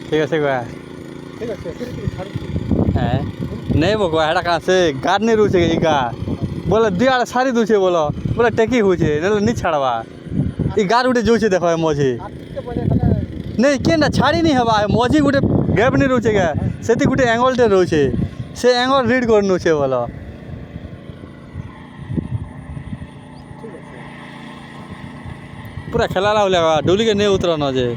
ঠিক আছে গয়া ঠিক আছে হ্যাঁ नहीं बकुआ हेड़ा कहाँ से गाड़ नहीं रुचे ई गा बोले दियाड़ सारी दूचे बोलो बोले टेकी हुचे नहीं छाड़वा ई गाड़ उठे जोचे देखो मझी नहीं केना छाड़ी नहीं हवा मझी गुटे गैप नहीं रुचे गा सेती गुटे एंगल टे रुचे से एंगल रीड करनु छे बोलो पूरा खेला ला डोली के नहीं उतरन जे